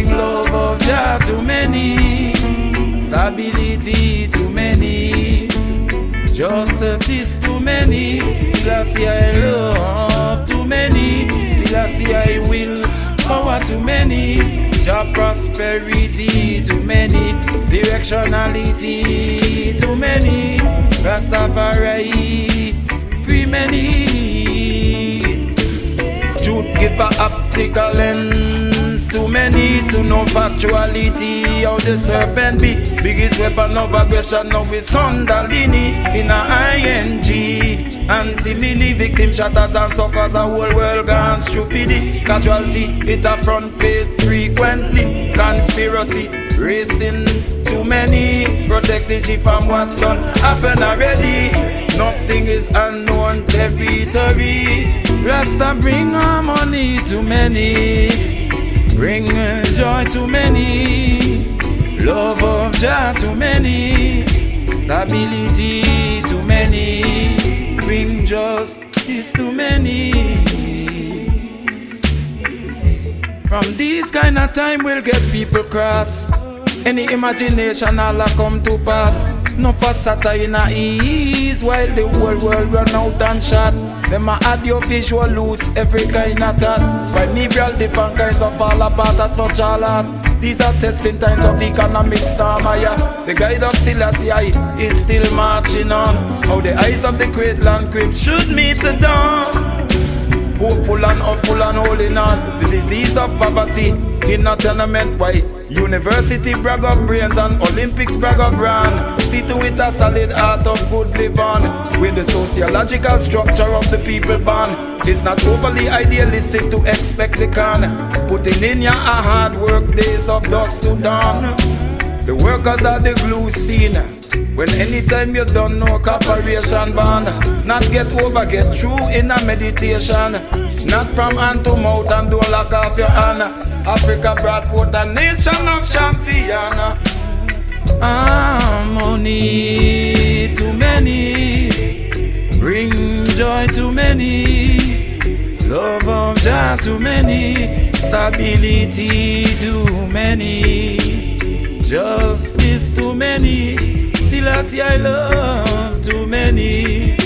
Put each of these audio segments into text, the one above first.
Bring love of Jah to many, stability to many, justice to many. Selassie I love to many, Selassie I will power to many. Jah prosperity to many, directionality to many. Rastafari free many. Truth give a optical lens to many, to know factuality how the serpent be. Biggest weapon of aggression now is Kundalini in a ING. And simile victim shatters and suckers, a whole world gone stupidity. Casualty hit a front page frequently. Conspiracy racing too many. Protect the ship from what done happen already. Nothing is unknown territory. Rasta bring harmony to many, bring joy to many, love of Jah to many, stability to many, bring justice to many. From this kind of time we'll get people cross. Any imagination all a come to pass. No for satire in a ease while the whole world run out and shot. Them a audio visual lose every kind of thought. Primeval different kinds of fall apart at touch all art. These are testing times of economic storm. The guide of Selassie is still marching on. How the eyes of the great land crypt should meet the dawn. Hopeful and upful and holding on. The disease of poverty in a tenement. Why? University brag of brains and Olympics brag of brand. See to it a solid art of good living. With the sociological structure of the people born. It's not overly idealistic to expect the can. Putting in your hard work days of dusk to dawn. The workers are the glue scene. When anytime you don't know cooperation band. Not get over, get through in a meditation. Not from hand to mouth and don't lock off your hand. Africa brought forth a nation of champion. Harmony to many, bring joy to many, love of Jah to many, stability to many, justice to many. Selassie I love to many.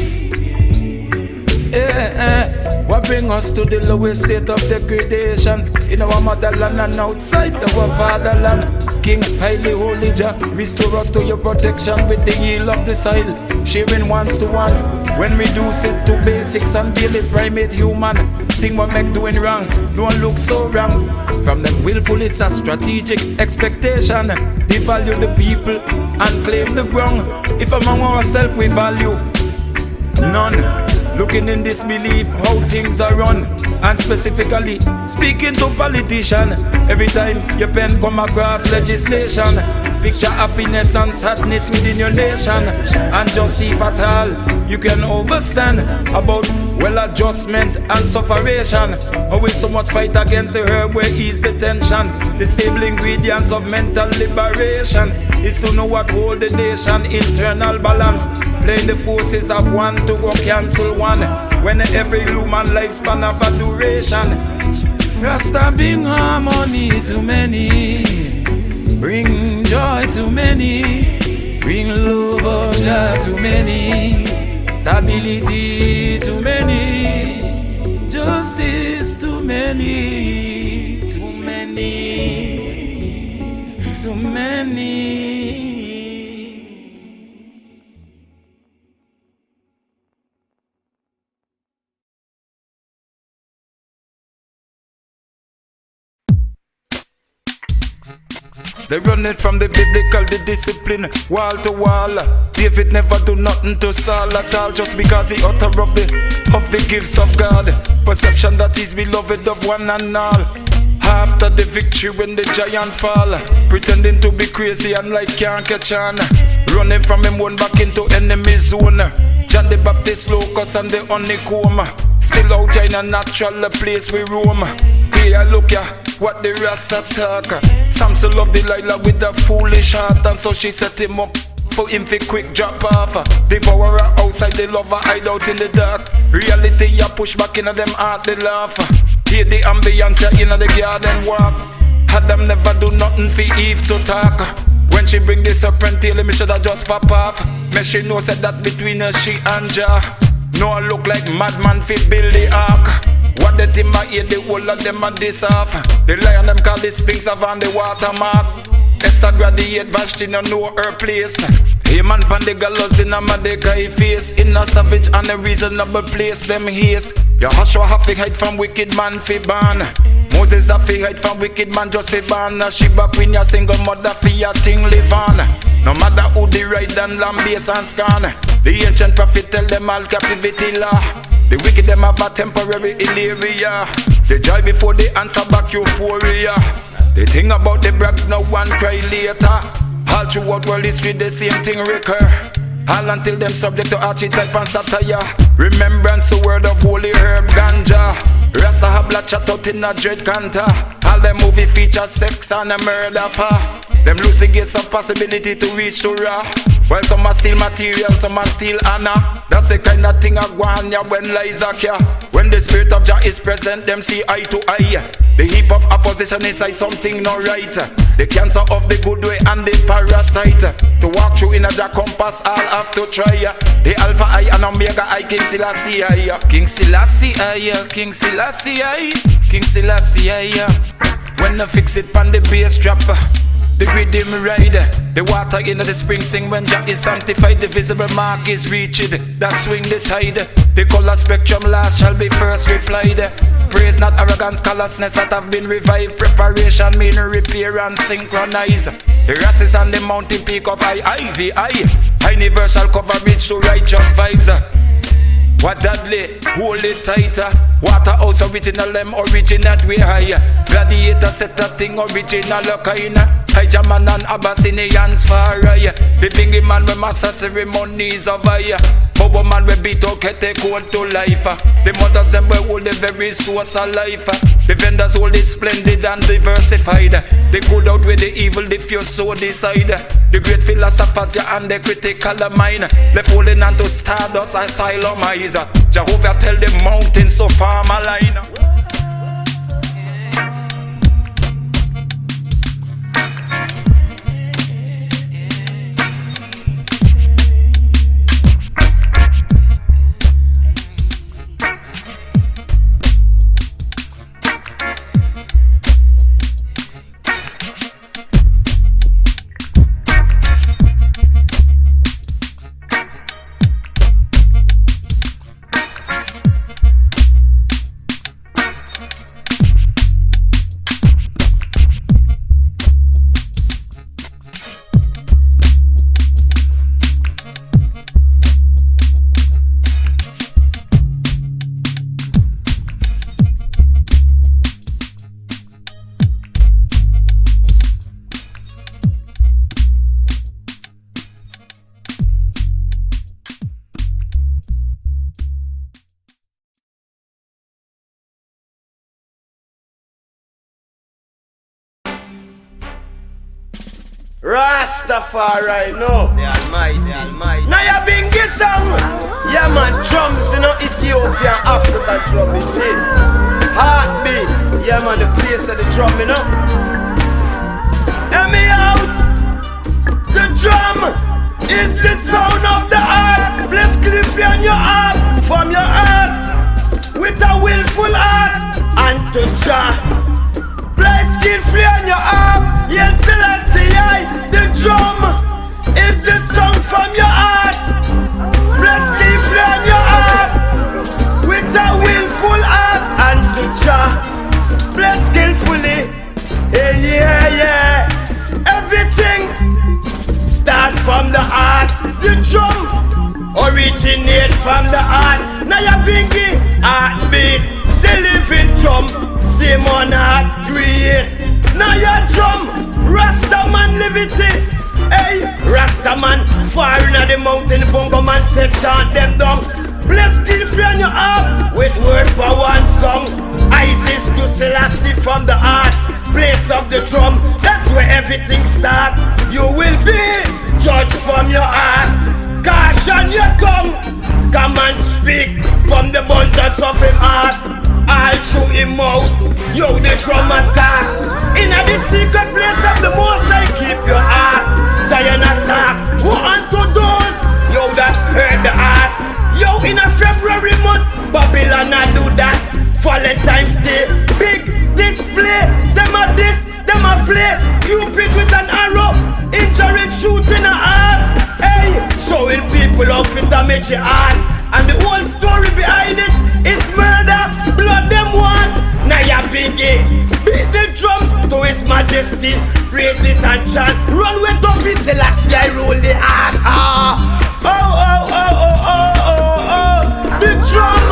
What bring us to the lowest state of degradation in our motherland and outside our fatherland? King, highly holy Jah, restore us to your protection with the heel of the soil, sharing ones to ones. When reduce it to basics and daily primate human, thing what make doing wrong, don't look so wrong. From them willful it's a strategic expectation. Devalue the people and claim the ground. If among ourselves we value none. Looking in disbelief how things are run. And specifically speaking to politicians. Every time your pen come across legislation, picture happiness and sadness within your nation. And just see if at all you can overstand about well adjustment and sufferation. Always so much fight against the herb where ease the tension. The stable ingredients of mental liberation is to know what hold the nation internal balance. Playing the forces of one to go cancel one. When every human lifespan of a duration. Rasta bring harmony to many, bring joy to many, bring love of Jah to many, stability to many, justice to many, to many, to many. They run it from the biblical, the discipline, wall to wall. David never do nothing to Saul at all, just because he utter of the gifts of God. Perception that he's beloved of one and all. After the victory when the giant fall, pretending to be crazy and like can't catch on. Running from him one back into enemy zone. John the Baptist, locust and the honeycomb. Still out in a natural place we roam. Here look ya, what the Rasta talk. Samson loved Delilah with a foolish heart, and so she set him up for him for quick drop off. Devour her outside, the lover hide out in the dark. Reality ya push back in them heart, they laugh. Hear the ambience ya in the garden walk. Adam never do nothing for Eve to talk. When she bring the serpent tail, me shoulda just pop off. Me she know said that between her, she and Jah. No, I look like madman fit build the ark. What the team I hear, the whole of them are this off. The lion them call the Sphinx of on the watermark. Esther graduate, Vashti no know her place. Hey man pan the gallows in a Mordecai face. In a savage and a reasonable place, them haste. Joshua have to hide from wicked man fi ban. Moses have to hide from wicked man just fi ban. Sheba queen ya single mother fi ya thing live on. No matter who the ride and lamb base and scan. The ancient prophet tell them all captivity law. The wicked them have a temporary hilaria. The joy before they answer back euphoria. The thing about the brag no one cry later. All throughout world history the same thing recur. All until them subject to archetype and satire. Remembrance the word of holy herb ganja. Rasta have black chat out in a dread canter. All them movie feature sex and a murder pa. Them lose the gates of possibility to reach to Ra. While some are steal material, some are steal honor. That's the kind of thing I want ya when lies are here. When the spirit of Jah is present, them see eye to eye. The heap of opposition inside something not right. The cancer of the good way and the parasite. To walk through in a Jah compass, all have to try. The Alpha I and Omega I, King Selassie I. King Selassie I, King Selassie I, King Selassie I. When I fix it on the bass drop, the rhythm ride, the water in the spring sing when Jah is sanctified. The visible mark is reached, that swing the tide. The color spectrum last shall be first replied. Praise not arrogance, callousness that have been revived. Preparation mean repair and synchronize. The grasses on the mountain peak of high universal coverage to righteous vibes. What Dudley, hold it tighter. Waterhouse original, them originate we higher. Gladiator set that thing original kind. Hijaman and Abyssinians far higher. The bingy man with master ceremonies of higher. Bobo man we beat out get take hold to life. The mothers them will hold the very source of life. The vendors hold it splendid and diversified. The good out with the evil if you so decide. The great philosophers yeah, and the critical mind. Left holding on to stardust asylumize. Jehovah tell the mountains to farm a line. Rastafari, no. The Almighty. Now you bring this song. Yeah man, drums, you know, Ethiopia, Africa drum, you see. Heartbeat, yeah man, the place of the drum, you know. Hear me out. The drum is the sound of the heart. Bless Cliffy on your heart, from your heart, with a willful heart, and to Jah. Bless Cliffy on your heart. Yes, Selassie, the drum is the song from your heart. Bless Cliffy on your heart, with a willful heart, and to Jah. Bless skillfully, yeah. Everything start from the heart. The drum originate from the heart. Now you bingy, heartbeat, the living drum. Same on heart create. Now your drum, Rastaman liberty. Hey, Rastaman, far in the mountain, bongo man say chant them down. Bless Cliffy on your heart, with word for one song. Isis to Selassie from the heart, place of the drum, that's where everything starts. You will be judged from your heart. Caution your tongue, come and speak from the abundance of him heart. All through him mouth, yo the drum attack. In the want. And the whole story behind it, it's murder, blood them want. Now ya bingy, beat the drum to his majesty, praises and chant. Run with the peace, Selassie, I roll the heart. Oh, oh, oh, oh, oh, oh, oh. The drum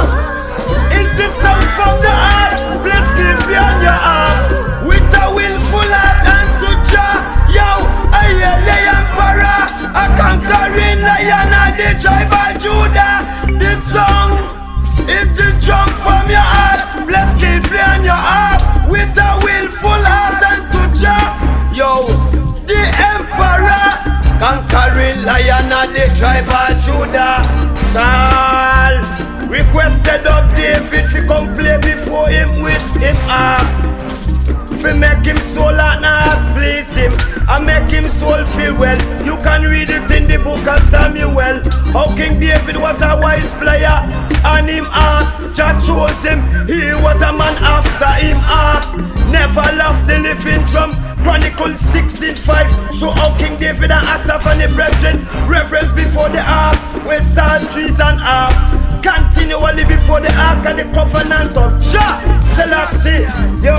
is the sound from the heart. Bless give you on your arm. With a willful heart and to Jah. Yo, I am the emperor, a conquering lion of the tribe of Judah. This song is the drum from your heart. Bless give you on your arm. With a willful heart and to Jah. Yo, the emperor, conquering lion of the tribe of Judah. Saul requested of David to come play before him with him fi make him soul and heart please him, and make him soul feel well. You can read it in the book of Samuel, how King David was a wise player, and him Jah chose him. He was a man after him never loved the living drum. Chronicles 16:5 show how King David and Asaph and the brethren reverence before the ark with psalteries and harp, continually before the ark and the covenant of Jah Selassie. Yo,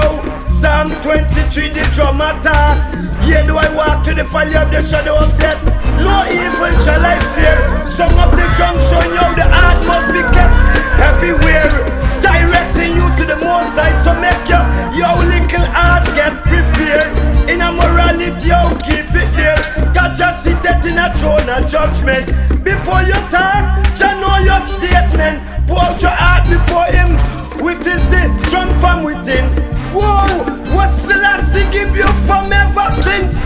Psalm 23, the drum attack. Yea, do I walk to the valley of the shadow of death, no evil shall I fear. Song of the drum showing you the heart must be kept everywhere, directing you to the most high. So make your little heart get prepared. In a morality, you keep it there. God just seated in a throne of judgment. Before you talk, just know your statement. Pour out your heart before him. With his the drum from within. Whoa, what Selassie give you from ever since?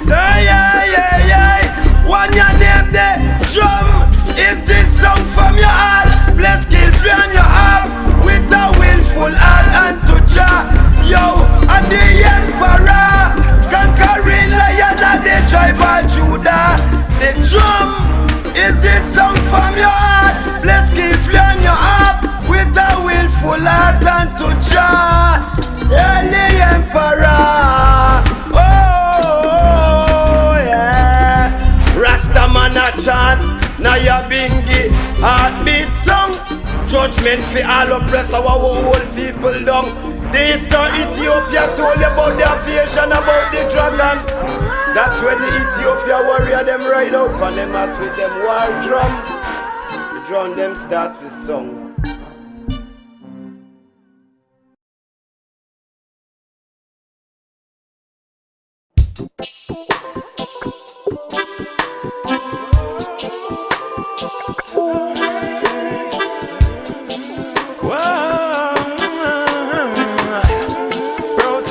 Yeah. One your name there, drum. Is this song from your heart? Bless kill free on your arm. With a willful heart and to Jah. Yo, and the emperor, conquering lion of the tribe of Judah. The drum is this song from your heart. Bless kill free on your arm. With a willful heart and to Jah. Yeah, the emperor. Oh, yeah. Rastaman a chant. Now ya bingy, heartbeat song. Judgment for all oppress our whole people down. The Eastern Ethiopia told you about the aviation, about the dragon. That's when the Ethiopia warrior them ride out and them ass with them war drum. The drum them start with song.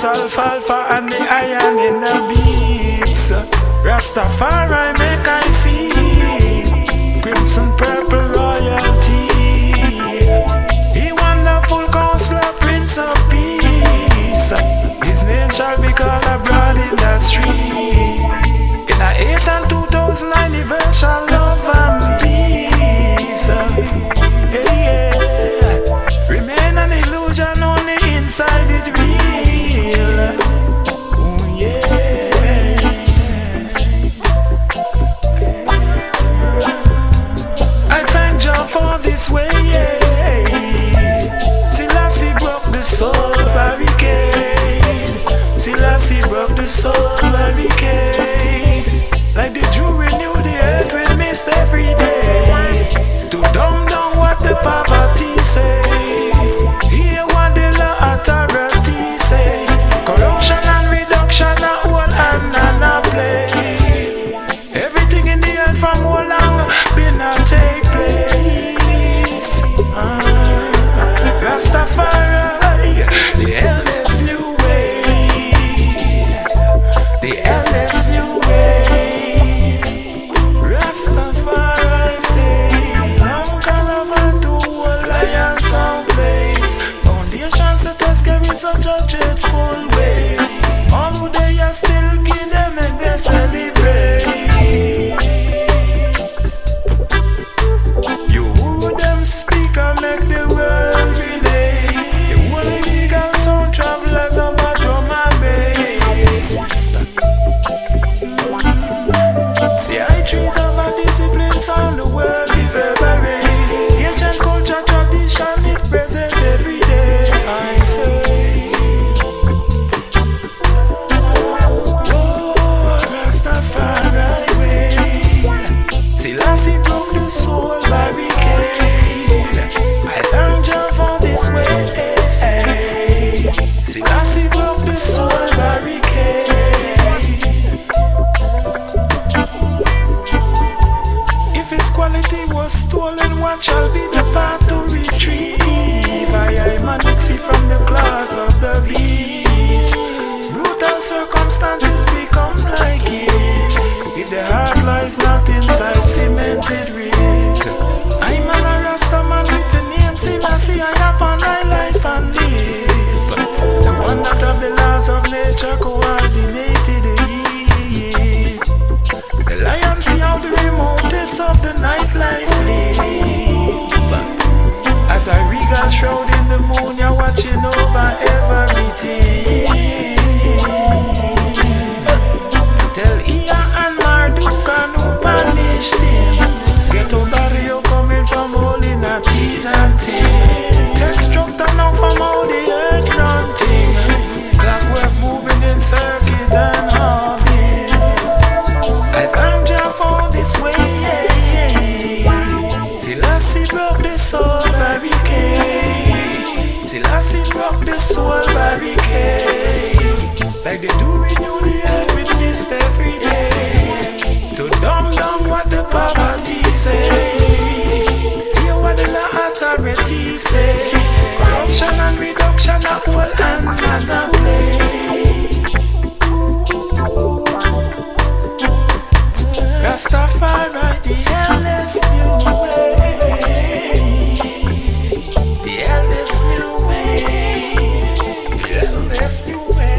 Alfalfa and the iron in the beats. Rastafari make I see crimson purple royalty. He wonderful counselor, prince of peace. His name shall be called abroad in the street. In the 8th and 2000 anniversary, love and peace. Yeah. Remain an illusion only inside it real. For this way, Selassie broke the soul barricade. Selassie broke the soul barricade. Like the Jew renew the earth with mist every day. To dumb down what the poverty say. Hear what the law authority say. Corruption and reduction are all and a play. Everything in the earth from all long been a take place. Rastafari, the eldest new way. The what shall be the path to retrieve humanity from the claws of the beast. Brutal circumstances become like it. If the heart lies not inside cemented brick. I'm a Rasta man with the name Selassie. I have on my life and live. The one that have the laws of nature coordinated it. The lion see how the remotest of the nightlife live. As a regal shroud in the moon, you're watching over everything. Tell Iya and Marduka who punished him. Ghetto barrio coming from all in a teeth and teeth. Destructor now from all the earth grunting. Clockwork moving in circuit and orbit. I thank you for this way. Selassie broke the soul barricade. Selassie broke the soul barricade. Like they do renew the earth with mist every day. To dumb down what the poverty say. Hear what the law authority say. Corruption and reduction of all hands and a play. Rastafari, the eldest new way. The eldest new way. The eldest new way.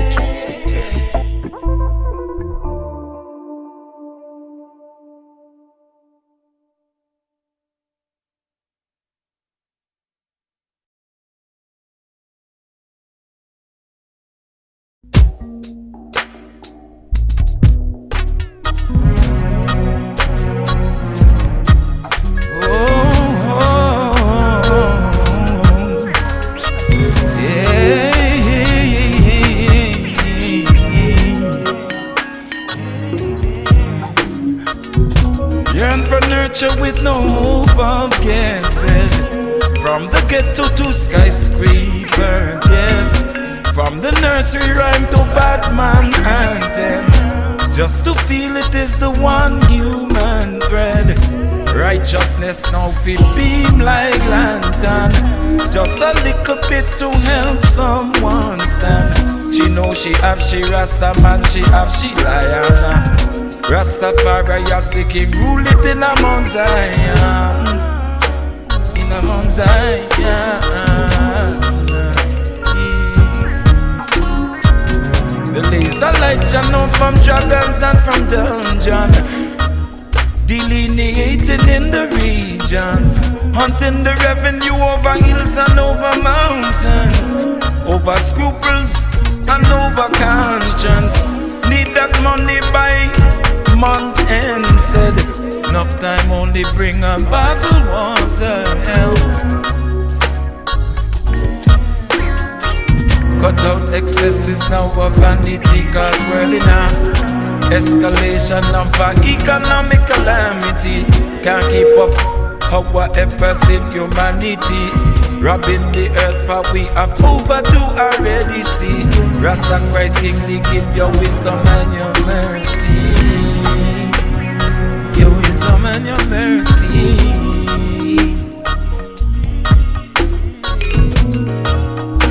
With no hope of getting fed. From the ghetto to skyscrapers, yes. From the nursery rhyme to Batman anthem. Just to feel it is the one human thread. Righteousness now fit beam like lantern. Just a little bit to help someone stand. She know she have she Rasta man, she have she lion. Rastafari as the king rule it in a Mount Zion. In a Mount Zion. The laser light you know from dragons and from dungeon. Delineating in the regions. Hunting the revenue over hills and over mountains. Over scruples and over conscience. Need that money by month end said. Enough time only bring a bottled water help. Cut out excesses now of vanity. Cause world in a escalation of economic calamity. Can't keep up our efforts in humanity. Robbing the earth for we have overdue already see. Rasta Christ kingly give your wisdom and your mercy. Your wisdom and your mercy.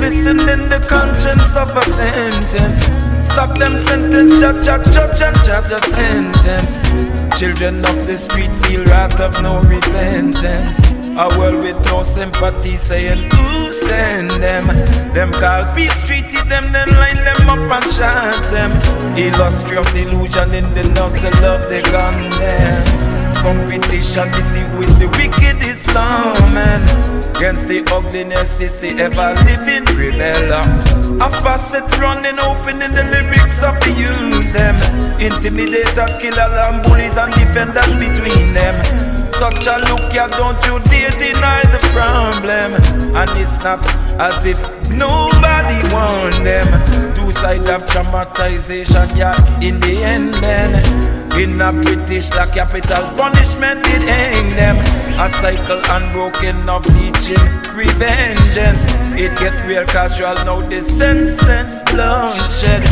Listen in the conscience of a sentence. Stop them sentence, judge and judge a sentence. Children of the street feel wrath of no repentance. A world with no sympathy saying who send them. Them call peace treaty them, then line them up and shot them. Illustrious illusion in the loss of love they gun them. Competition to see who is the wickedest lawman. Against the ugliness is the ever-living rebeller. A facet running open in the lyrics of the youth them. Intimidators, killers and bullies and defenders between them. Such a look, yeah, don't you dare deny the problem. And it's not as if nobody want them. Two sides of traumatization, yeah, in the end then. In a British, the capital punishment did hang them. A cycle unbroken of teaching revengeance. It get real casual now, the senseless bloodshed.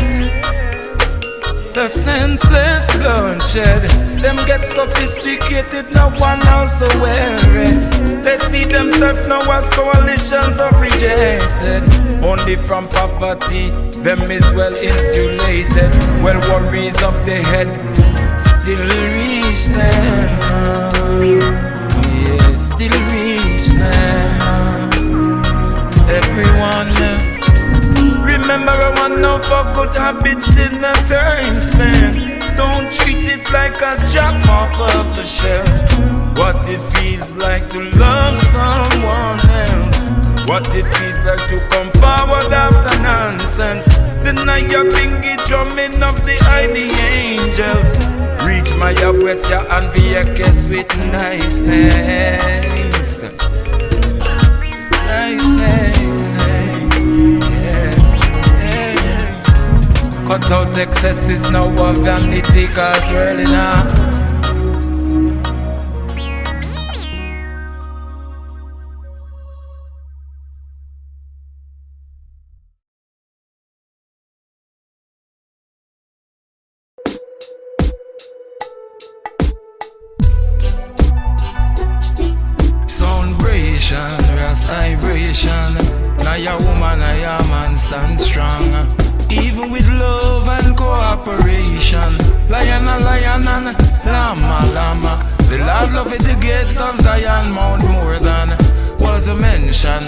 The senseless bloodshed. Them get sophisticated, no one else aware. themselves now as coalitions of rejected. Only from poverty, them is well insulated. Well, worries of the head still reach them. Yeah, still reach them. Everyone, remember I want no for good habits in the times, man. Don't treat it like a drop off of the shelf. What it feels like to love someone else. What it feels like to come forward after nonsense. Deny your pinky drumming of the ID angels. Reach my abwest ya and be a kiss with niceness. Niceness. Yeah. Cut out excesses now of vanity, cause really now Ras vibration. Now your woman, now your man stand strong. Even with love and cooperation. Lion and llama, llama. The Lord loveth the gates of Zion, Mount more than was a mention.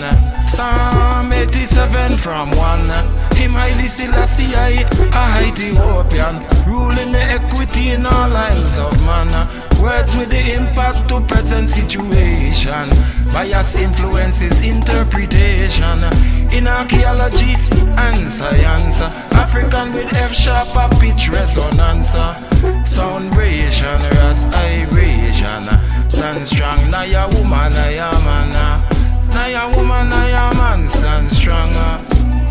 Psalm 87 from 1. Him highly Selassie, a Ethiopian, ruling the equity in all isles of man. Words with the impact to present situation. Bias influences interpretation. In archaeology and science. African with F-sharp a pitch resonance. Sound vibration, ras vibration. Stand strong, now your woman, now your man. Now your woman, now your man stand strong.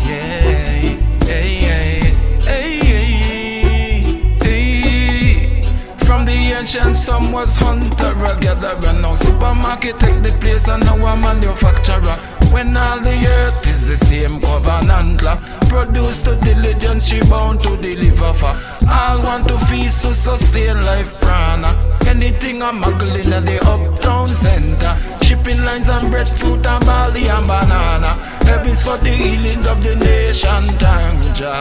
Yeah, hey, hey, hey, hey, hey. From the ancient some was hunter gatherer. Now supermarket take the place and now a manufacturer. When all the earth is the same covenant law, produce to diligence, she bound to deliver for. All want to feast to sustain life prana. Anything I'm muggling in the uptown center. Shipping lines and breadfruit and barley and banana. Help is for the healing of the nation, Tanja.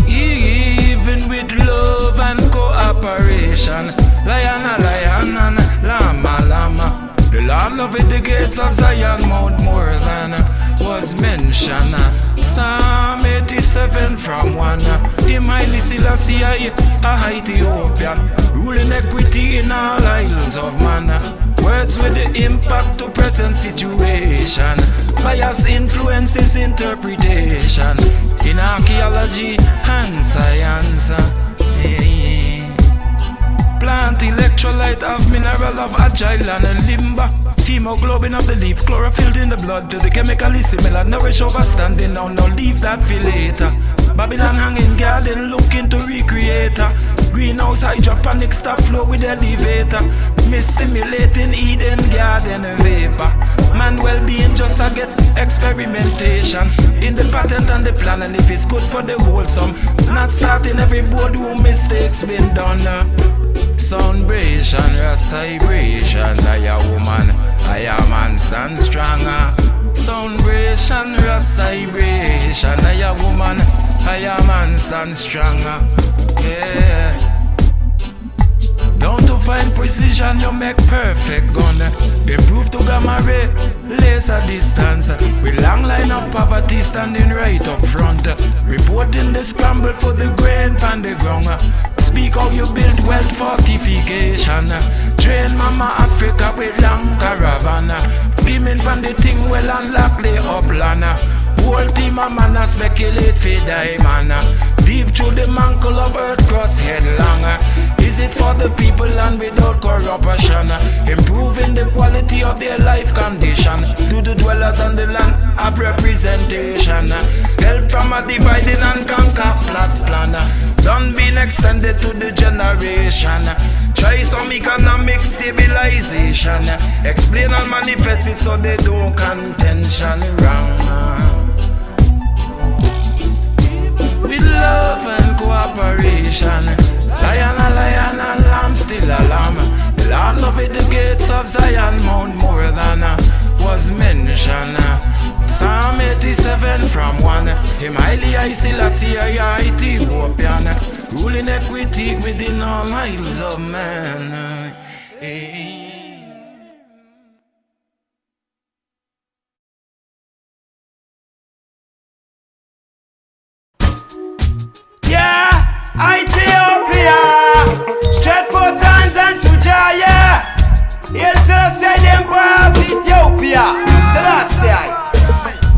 Even with love and cooperation. Lion, llama. The Lord loveth the gates of Zion, Mount more than was mentioned. Psalm 87 from 1. Him highly Selassie, a Ethiopian, ruling equity in all isles of man. Words with the impact to present situation. Bias influences interpretation. In archaeology and science. Plant electrolyte of mineral of agile and limber. Hemoglobin of the leaf, chlorophyll in the blood to the chemically similar. Nourish overstanding now, no leave that for later. Babylon hanging garden looking to recreate her. Greenhouse hydroponic stop flow with elevator. Miss simulating Eden garden vapor. Man well-being just a get experimentation in the patent and the plan, and if it's good for the wholesome, not starting every boardroom mistakes been done. Sound vibration, ras vibration. I a woman, I a man stand stronger. Sound vibration, ras vibration. I a woman, I a man stand stronger. Yeah. Down to find precision, you make perfect gun. Improve to gamma ray, laser distance. With long line of poverty standing right up front. Reporting the scramble for the grain pan the ground. Speak how you build wealth fortification. Train mama Africa with long caravan. Skimming from the thing well unlock the upland. Whole team of man speculate for diamond. Deep through the mantle of earth cross headlong. Is it for the people and without corruption? Improving the quality of their life condition. To the dwellers on the land of representation. Help from a dividing and conquer plot plan. Done being extended to the generation. Try some economic stabilization. Explain and manifest it so they don't contention wrong. With love and cooperation. Lion and lamb still a lamb. The Lord love it, the gates of Zion Mount more than was mentioned. Psalm 87 from 1. Him highly I Selassie I Ethiopian, ruling equity within all miles of man. Ethiopia, straight for Tanzania, yeah. Hail Selassie, the Emperor of Ethiopia. Selassie.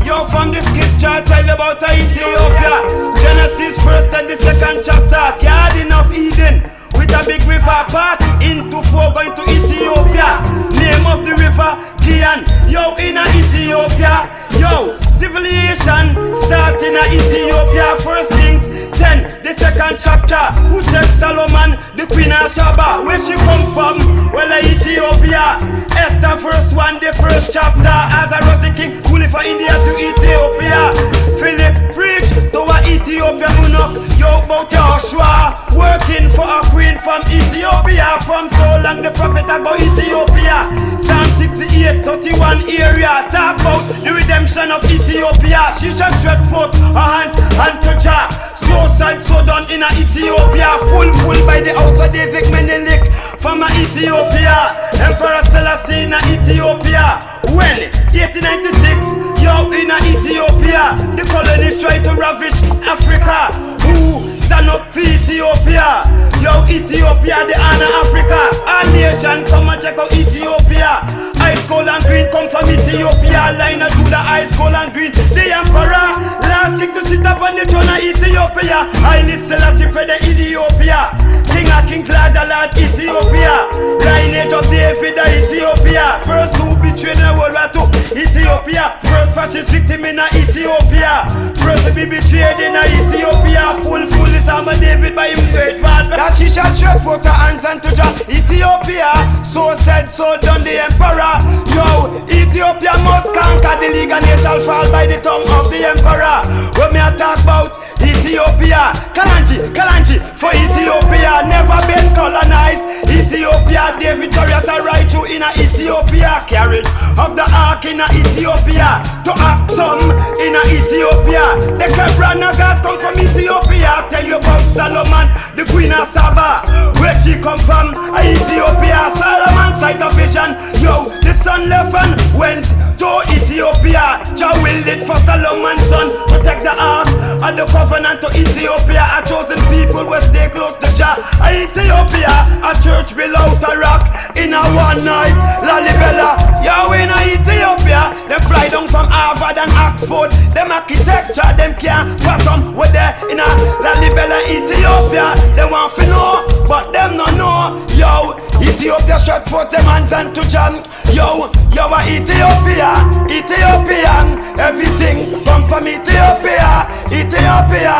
Yo, from the scripture, tell you about Ethiopia. Genesis 1st and the 2nd chapter. Garden of Eden, with a big river part into 4 going to Ethiopia. Name of the river, Kian. Yo, in Ethiopia. Yo, civilization start in Ethiopia. First Kings 10, the 2nd chapter. Who check Solomon, the queen of Sheba? Where she come from? Well, Ethiopia. Esther first 1, the 1st chapter. As I was the king, ruling for India to Ethiopia. Philip preach to a Ethiopia eunuch. Yo, about Joshua, working for a queen from Ethiopia. From so long the prophet about Ethiopia. Psalm 68, 31 area. Talk about the redemption of Ethiopia. She shall stretch forth her hands and touch her. So sad, so done in Ethiopia. Full by the house of David Mene from Ethiopia. Emperor Selassie in Ethiopia. Well, 1896, yo, in Ethiopia. The colonists try to ravish Africa. Who stand up for Ethiopia? Yo, Ethiopia, the honor Africa. Our nation, come and check out Ethiopia. Ice cold and green come from Ethiopia. Line of Judah, ice cold and green. The emperor, last king to sit up on the throne of Ethiopia. Haile Selassie spread the Ethiopia. King of kings, Lord of lords, Ethiopia. Lineage of David, Ethiopia. First to betray the World War II, Ethiopia. First fascist victim in Ethiopia. First to be betrayed in Ethiopia. Full is armor David by him great father. That she shall stretch forth her hands and touch her. Ethiopia, so said, so done the emperor. Yo, Ethiopia must conquer the league and it shall fall by the tongue of the emperor. When me I talk about Ethiopia, Kalanji for Ethiopia, never been colonized. Ethiopia, David chariot right through in Ethiopia, carried of the ark in Ethiopia, to Aksum in Ethiopia. The Kebra Nagas come from Ethiopia. Tell you about Solomon, the queen of Saba, where she come from, Ethiopia. Solomon sight of vision, yo, the son left and went to Ethiopia. Jah willed it for Solomon's son, protect the ark and the covenant to Ethiopia. A chosen people will stay close to Jah. Ethiopia, a church below a rock in a one night. Lalibela, yo, in Ethiopia, them fly down from Harvard and Oxford. Them architecture, them can't fathom with there in a Lalibela, Ethiopia. They want to know, but them no know. Yo, Ethiopia stretch forth them hands and touch them. Yo, Ethiopia, Ethiopian, everything come from Ethiopia, Ethiopia.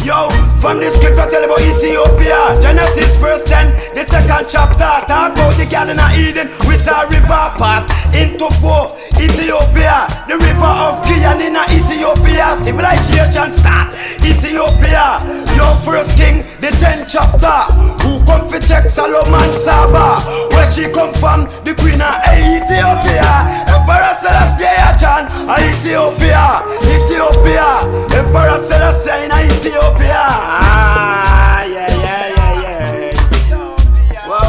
Yo, from the scripture tell about Ethiopia. Genesis 1st 10, the 2nd chapter. Talk about the Garden of Eden with a river path into 4. Ethiopia, the river of Kian in Ethiopia. Civilization start. Ethiopia, your first king, the 10th chapter. Who come for check Solomon Saba? Where she come from? The queen of Ethiopia. Emperor Selassie Achan, Ethiopia. Emperor Selassie in Ethiopia. Yeah. Whoa,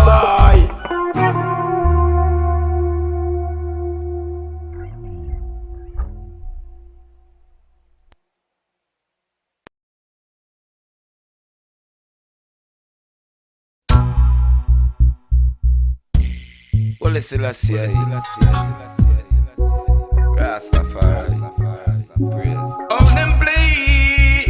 Ole Selassie, Rastafari, praise. Oh them play,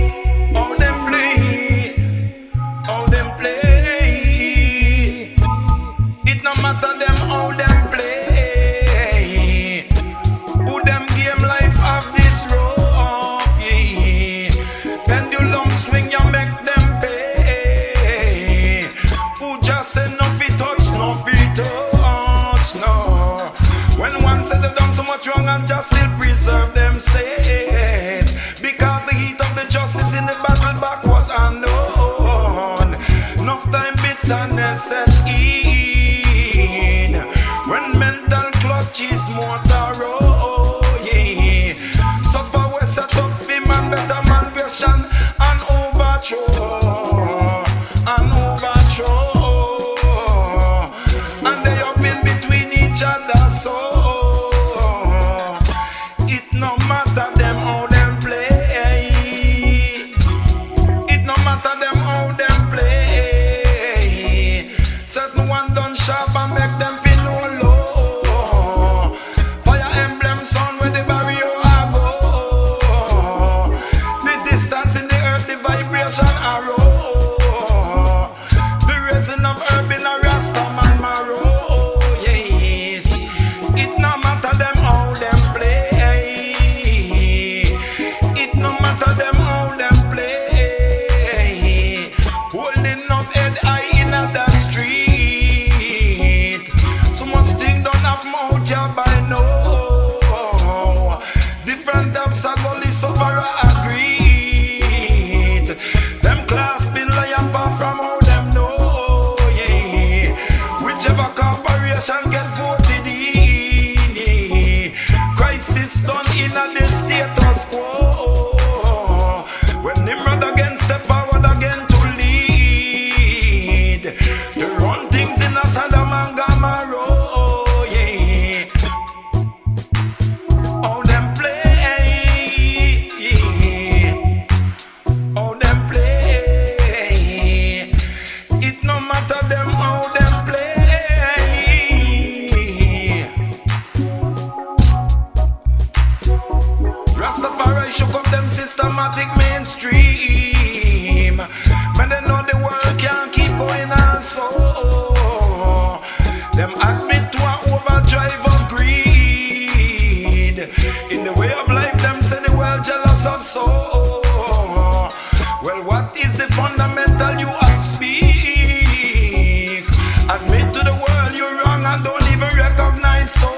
it no matter them how them play. Who them game life of this road, yeah. Pendulum swing, you make them pay. Who just say no fit touch, no fit touch, no. When one said they done so much wrong and just still preserve them safe. Because the heat of the justice in the battle back was unknown. No time bitterness set in. When mental clutches motor roll, yeah. Suffer we set up for man better man version and overthrow. And overthrow. And they up in between each other so it no matter them how them play. It no matter them how them play. Certain one done sharp and make them feel no low. Fire emblem sound where the barrier I go. The distance in the earth, the vibration arrow. The resin of herb in a Rasta man marrow. Yes, it no matter them how them play. It no matter them how them play. Holding up head high in the street. So much thing don't have mouth job I know. Different dubs are gully sufferer agreed. Them class been lion apart from how them know. Yeah. Whichever corporation get voted in. Crisis done in a the status quo. When Nimrod again step forward again to lead. To run things in a Sodom and Gomorrah. Yeah. How them play. How them play. It no matter them how them play. Rastafari shook up them systematic mainstream. Man, they know the world can't keep going on so. Them admit to an overdrive of greed. In the way of life, them say the world jealous of so. Well, what is the fundamental you have speak? Admit to the world you're wrong and don't even recognize so.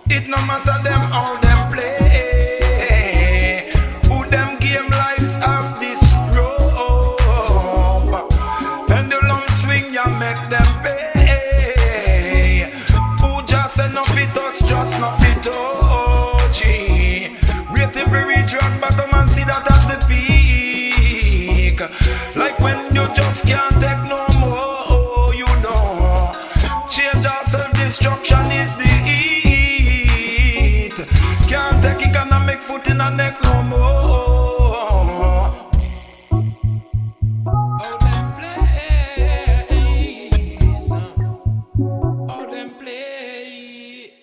It no matter them how them play. Who them game lives have this rope. Pendulum swing ya make them pay. Who just say no fit touch, just no fit touch. Waiting for reach rock bottom and see that as the peak. Like when you just can't take no more, you know. Change or self-destruction is the heat. Can't take economic foot in a neck no more. How them plays. How them play.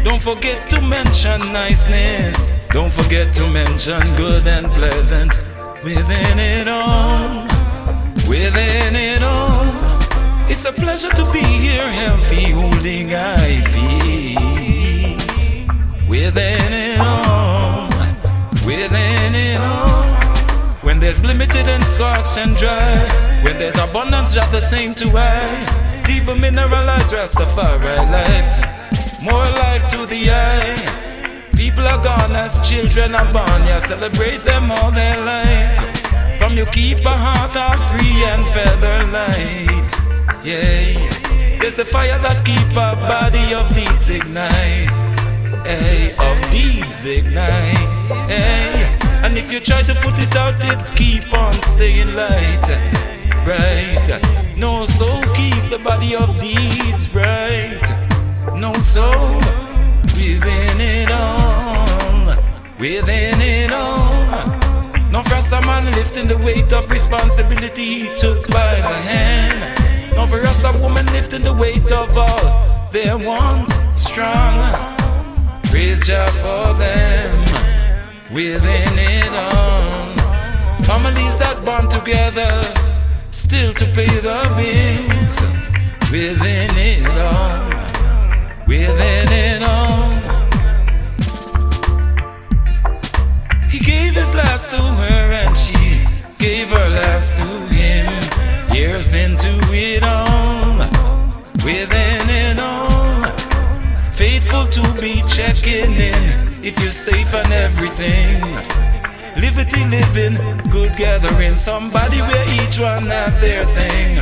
Don't forget to mention niceness. Don't forget to mention good and pleasant. Within it all, within it all, it's a pleasure to be here, healthy, holding high peace. Within it all, within it all. When there's limited and scorched and dry, when there's abundance, just the same to I. Deeper mineralized Rastafari life, more life to the eye. People are gone as children are born, you celebrate them all their life. From you keep a heart all free and feather light. Yeah, there's the fire that keep a body of deeds ignite. Hey, of deeds ignite. Hey, and if you try to put it out, it keep on staying light. Bright. No soul keep the body of deeds bright. No soul within it all, within it all. No Rasta man lifting the weight of responsibility he took by the hand. No for Rasta woman lifting the weight of all their wants strong. Praise Jah for them within it all. Families that bond together, still to pay the bills. Within it all, within it all. last to her and she gave her last to him. Years into it all, within it all, faithful to be checking in if you're safe and everything. Liberty living, good gathering, somebody where each one have their thing.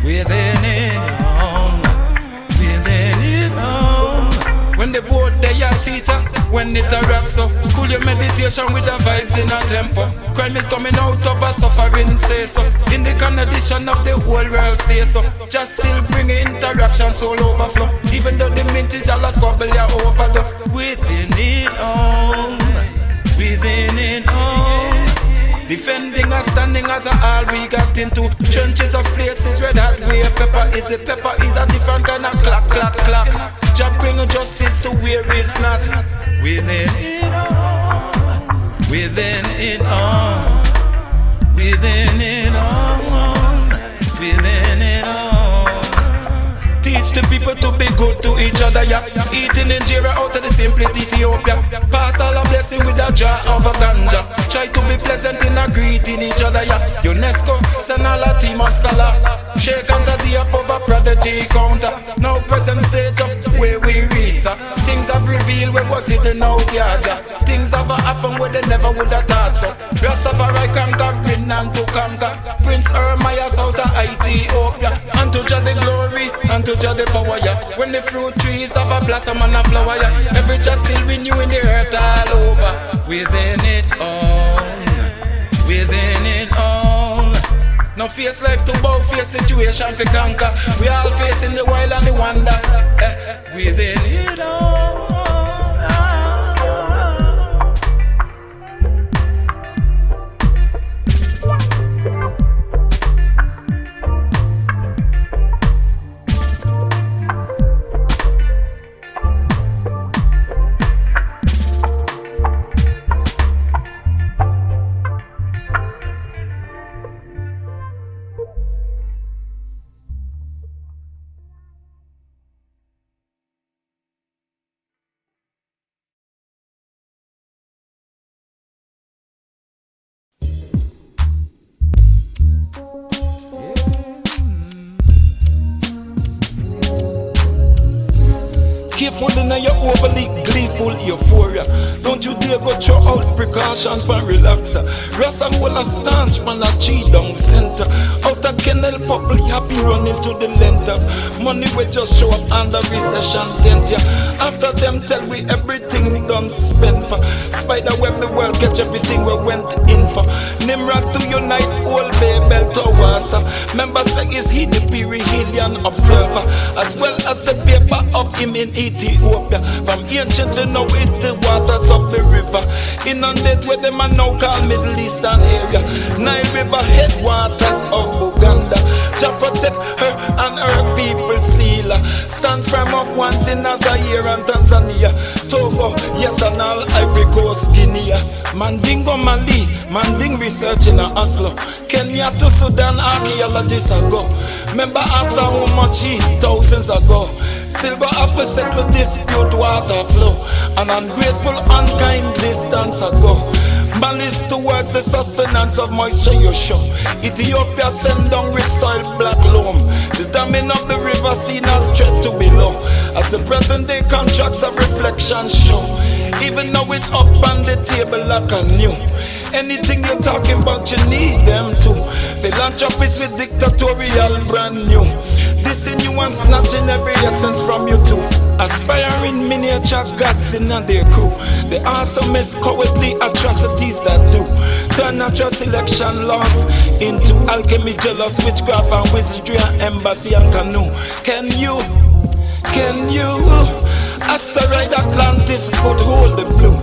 Within it all, within it all. When the boat they are teeter, when it a rock so cool your meditation with the vibes in a tempo. Crime is coming out of a suffering, say so. In the condition of the whole world stay so. Just still bring interactions all overflow. Even though the mintage all a squabble ya overdo. Within it all, within it all. Defending and standing as a all we got into trenches of places red hot where pepper is the pepper is a different kind of clack clack clack. Job bring justice to where it's not. Within it all, within it all, within it all, within it all. Teach the people to be good to each other, yeah. Eating Nigeria out of the same plate, Ethiopia. Pass all a blessing with a jar of a ganja. Try to be pleasant in a greeting each other, yeah. UNESCO send all a team of scholar. Shake under the up of a prodigy counter. Now present stage of where we reach, things have revealed where was hidden out, yeah, yeah. Things have happened where they never would have thought so. Rastafari conquer, bring and to conquer. Prince Ermias out of Ethiopia. And to Jah the glory, and to Jah the power, yeah. When the fruit trees have a blossom and a flower, yeah. Every just still renewing the earth all over. Within it all, within it all. No face life to bow, face situation for conquer. We all facing the wild and the wonder. Within it all. Careful in your overly gleeful euphoria. Don't you dare go throw out precautions and relaxer. Rasta will a staunch man a cheat down center. Out a kennel puppy happy running to the length of money we just show up under recession tent, yeah. After them tell we everything done spent for. Spider web the world catch everything we went in for. Nimrod to unite all Babel towers. Member say is he the perihelion observer, as well as the paper of him in Ethiopia. From ancient to now with the waters of the river. Inundate where them are now called Middle Eastern area. Nile River headwaters of Uganda. Jah protect her and her people seal. Stand firm up once in Zaire and Tanzania, Togo, yes and all Ivory Coast, Guinea. Mandingo Mali, Manding research in Oslo. Kenya to Sudan, archaeologists ago. Remember after how much he thousands ago. Still go have to settle dispute water flow. An ungrateful, unkind distance ago. Malice towards the sustenance of moisture you show. Ethiopia send down rich soil black loam. The damming of the river seen as threat to below. As the present day contracts of reflection show. Even though it up on the table like a new. Anything you're talking about, you need them too. Philanthropists with dictatorial brand new. Dissing you and snatching every essence from you too. Aspiring miniature gods in their crew. The awesomest cowardly atrocities that do turn natural selection laws into alchemy, jealous, witchcraft and wizardry and embassy and canoe. Can you asteroid Atlantis could hold the blue.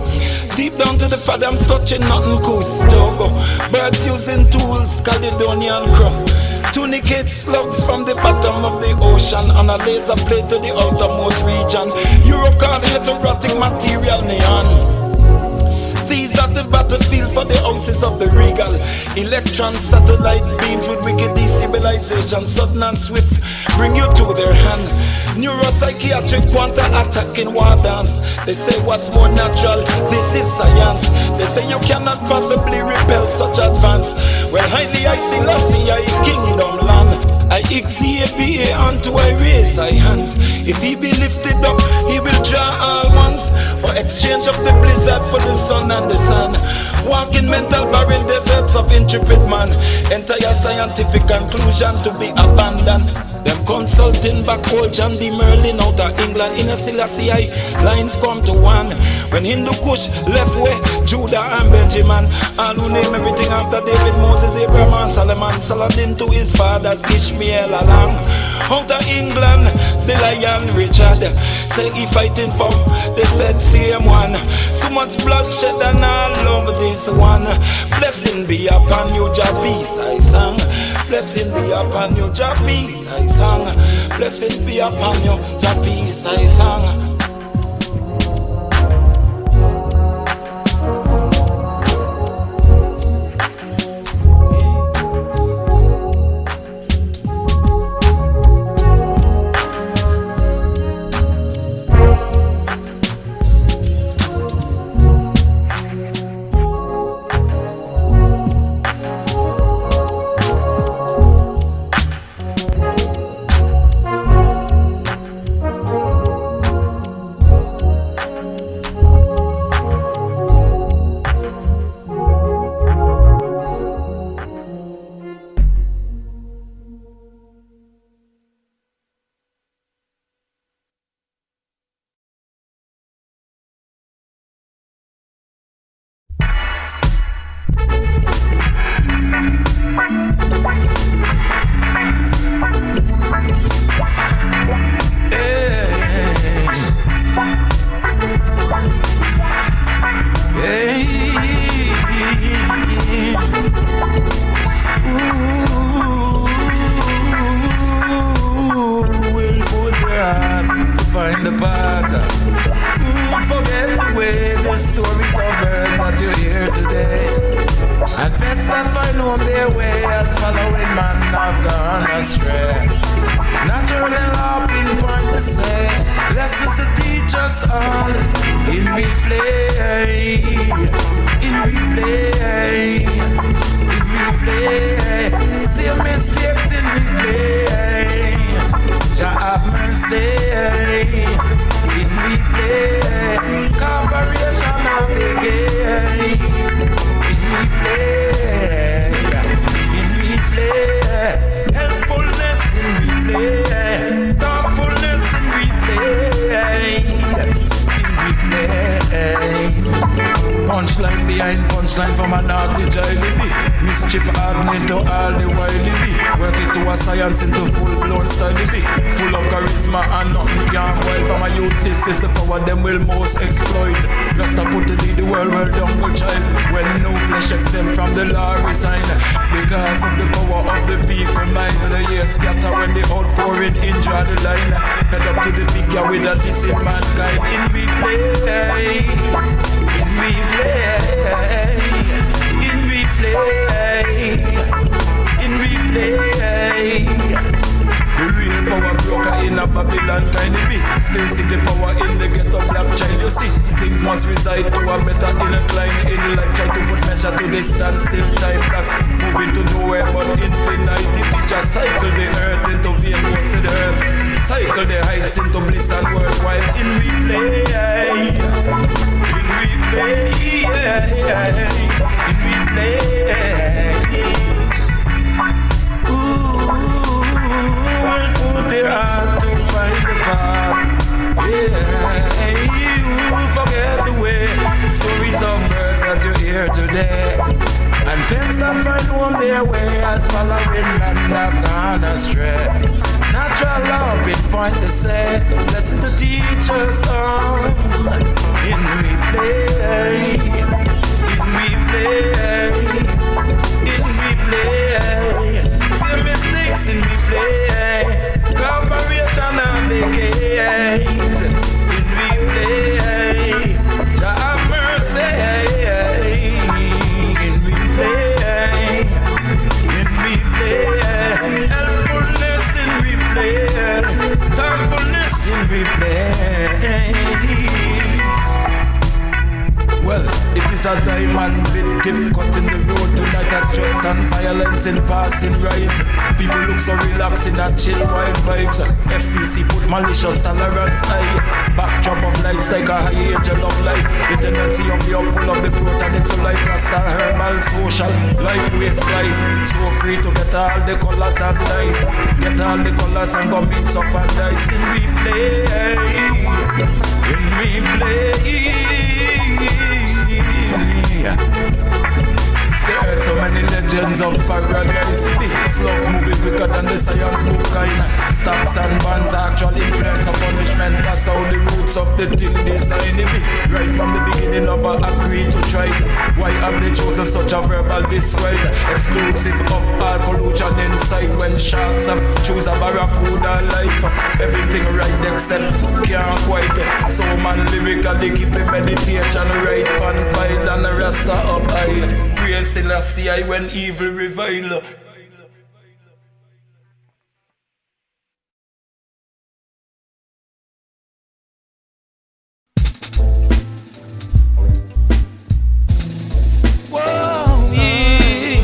Deep down to the fathom's touching nothing coast Togo. Birds using tools, Caledonian crumb. Tunicate slugs from the bottom of the ocean on a laser plate to the outermost region. Eurocard heterotic material neon. These are the battlefield for the houses of the regal. Electron satellite beams with wicked destabilization, sudden and swift, bring you to their hand. Neuropsychiatric quanta attack in war dance. They say what's more natural, this is science. They say you cannot possibly repel such advance. Well, highly I see Lassie, I kingdom land. I XABA unto I raise I hands. If he be lifted up, he will draw all ones. For exchange of the blizzard for the sun and the sun. Walk in mental barren deserts of intrepid man. Entire scientific conclusion to be abandoned. Them consulting back old John D. Merlin out of England. In a Selassie lines come to one. When Hindu Kush left way, Judah and Benjamin. All who name everything after David, Moses, Abraham and Solomon. Saladin to his fathers, Ishmael along. Out of England, the lion Richard. Say he fighting for the said same one. So much bloodshed and I love this one. Blessing be upon you, Jah peace I sang. Blessing be upon you, Jah peace I sang. Blessing be upon you, Jah peace I sang. Punchline from a naughty jolly bee. Mischief hardening to all the wily bee. Work it to a science into full-blown style bee. Full of charisma and nothing can boil. From a youth, this is the power them will most exploit. Just to put to lead the world where jungle child. When no flesh exempt from the law resign. Because of the power of the people mind. When the years scatter, when the outpouring injure the line. Fed up to the big guy with a dissing mankind. In replay, in replay, in replay, in replay. The real power broker in a Babylon kind of be. Still see the power in the ghetto black child. You see, things must reside to a better incline in life. Try to put measure to this standstill time. That's moving to nowhere but infinity. Picture cycle the earth into vain most of the earth. Cycle the heights into bliss and worthwhile. In replay, in replay, in replay. Put their heart to find the path. Yeah, you forget the way. Stories of birds that you hear today. And pets that find home their way as following land have gone astray. Natural law pinpoint to say, listen to teachers on. In replay, in replay, in replay. See mistakes in replay. Corporation navigate in replay. Jah have mercy. Keep cutting the road tonight as drugs and violence in passing rides. People look so relaxing and chill wild vibes. FCC put malicious tolerance high. Backdrop of lights like a high angel of light. The tendency of the full of the protagonist to life Rastar herbal social life waste flies. So free to get all the colors and dice. Get all the colors and go mix up and dice. In replay, in replay. There are so many legends of paradise. Slugs moving quicker than the science book kind. Stocks and bonds actually influence of punishment. That's how the roots of the thing design it. Right from the beginning of a agree to try. Why have they chosen such a verbal describe? Exclusive of all collusion inside. When sharks have choose a barracuda life. Everything right except can't quite. So man lyrically keep the meditation right. Pan fight and the Rasta up high. Praise Selassie when evil revile. Whoa, yeah,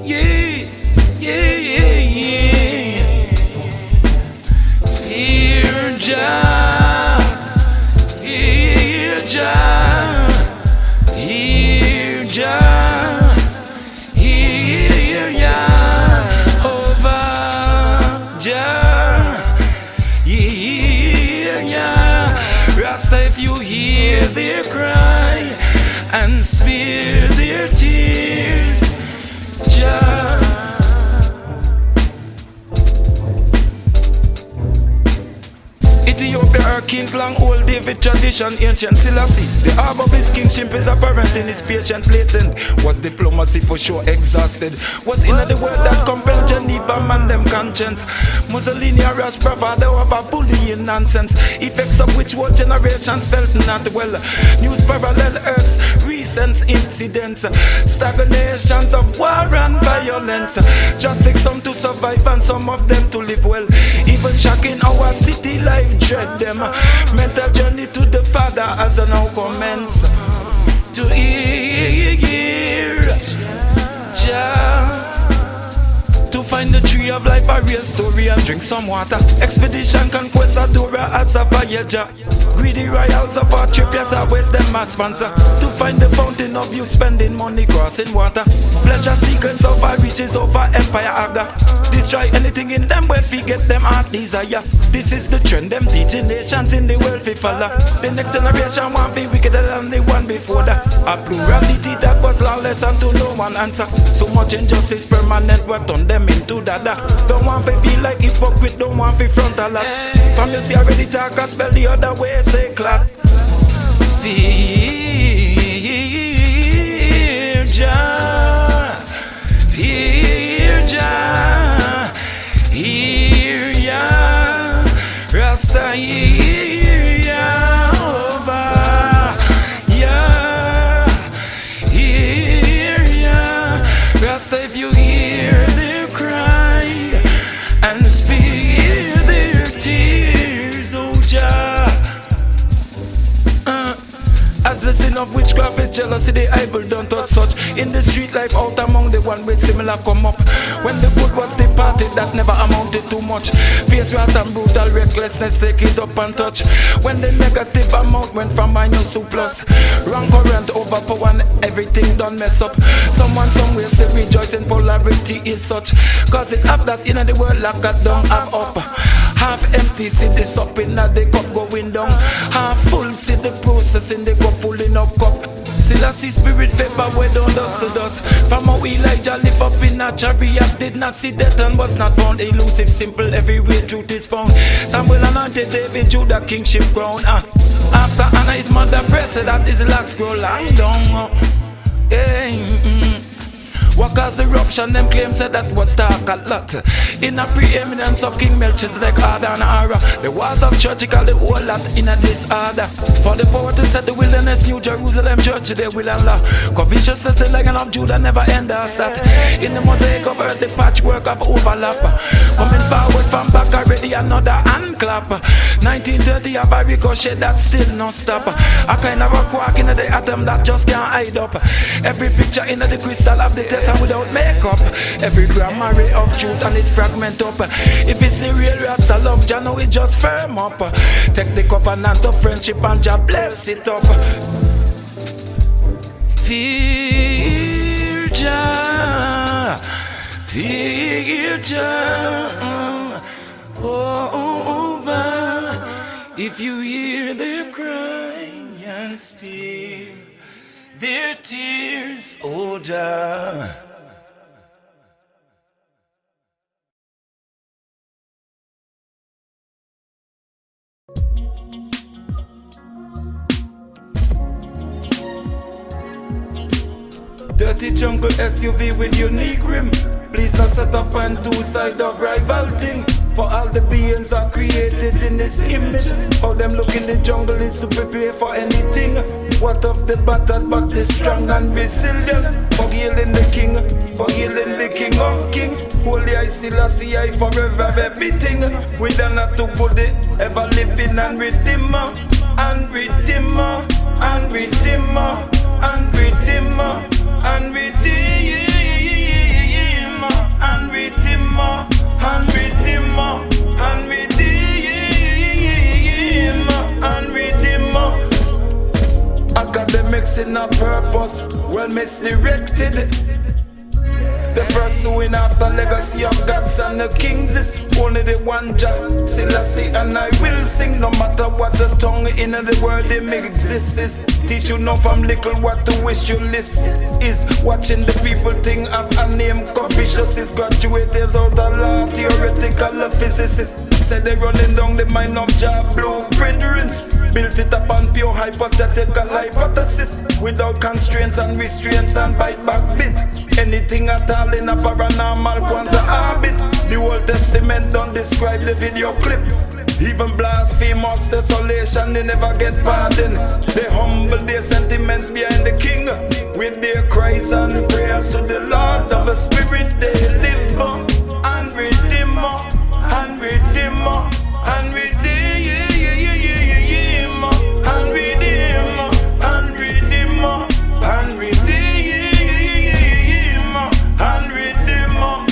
yeah, yeah, yeah, yeah. Here, Jah, here, Jah, here, Jah, here, Jah, over, Jah, here, Jah. Rasta, if you hear their cry and spare their tears, Jah. Ethiopia, our king's long old David tradition, ancient Selassie. The arm of his kingship is apparent in his patient blatant. Was diplomacy for sure exhausted? Was in the word that compelled Geneva man them conscience. Mussolini and Rash bravado of a bullying nonsense. Effects of which whole generations felt not well. News parallel earth's recent incidents. Stagnations of war and violence. Just take some to survive and some of them to live well. Even shocking our city life dread them. Mental journey to the Father as a now commence. To hear Jah. To find the tree of life, a real story, and drink some water. Expedition, conquest, Adora as a voyager. Greedy royals of our trip, yes, always them my sponsor. To find the fountain of youth, spending money, crossing water. Pleasure sequence of our riches over empire aga. Destroy anything in them where we get them heart desire. This is the trend, them teaching nations in the world we follow. The next generation want be wickeder than the one before that. A plurality that was lawless and to no one answer. So much injustice permanent, what on them into dada. Don't want to feel like hypocrite, don't want to front a lot. From you see already talk and spell the other way, say clap. Fear Jah, fear Jah, hear ya, Rasta hear ya, over ya, hear ya, Rasta if you hear their cry and spare their tears, oh Jah. As the sin of witchcraft is jealousy, the evil don't touch such. In the street life out among the one with similar come up. When the good was departed, that never amounted too much. Fierce wrath and brutal recklessness, take it up and touch. When the negative amount went from minus to plus. Wrong current overpower and everything done mess up. Someone somewhere say rejoicing polarity is such. Cause it have that in the world like a down have up. Half empty, see the sup in the cup going down. Half full, see the process in the cup fulling up cup. Selassie spirit vapor way down dust to dust. From how Elijah live up in a chariot, did not see death and was not found. Elusive, simple, everywhere truth is found. Samuel anointed David, Judah kingship crown. After Anna his mother pressed that his locks grow long down. What caused eruption? Them claim said that was dark a lot. In a preeminence of King Melchizedek, Ada and Ara, the walls of church call the whole lot in a disorder. For the power to set the wilderness, New Jerusalem church, they will allow. Covetousness, the Lion of Judah never end us that. In the mosaic of earth, the patchwork of overlap. Coming forward from back already, another hand clap. 1930 have a ricochet that still no stop. A kind of a quark in the atom that just can't hide up. Every picture in the crystal of the test and without makeup. Every grammar of truth and it fragment up. If it's a real Rasta love, Jah know it just firm up. Take the covenant of friendship and Jah bless it up. Fear Jah, fear Jah over. If you hear their cry and spare their tears, oh Jah. Dirty jungle SUV with unique rim. Please don't set up on two sides of rival thing. For all the beings are created in this image. How them look in the jungle is to prepare for anything. What of the battle but the strong and resilient. For healing the king, for healing the king of king. Holy I Selassie, I forever have everything. We done not to put it, ever living and redeemer. And redeemer, and redeemer, and redeemer, and redeemer, and redeemer, and redeemer, and redeemer, and redeemer. Academics in a purpose, well misdirected. The pursuing after legacy of gods and the kings is only the one Jah. Selassie and I will sing no matter what the tongue in the world it exists. Teach you know from little what to wish you list is. Watching the people think of a name Confucius is graduated out of law, theoretical physicist. Said they running down the mind of Jah blueprints. Built it upon pure hypothetical hypothesis. Without constraints and restraints and bite back bit. Anything at all in a paranormal quantum orbit. The Old Testament don't describe the video clip. Even blasphemous desolation, they never get pardon. They humble their sentiments behind the king. With their cries and prayers to the Lord of the spirits they live on. And redeemer, and redeemer, and redeemer, and redeemer, and redeemer, and redeemer, and redeemer.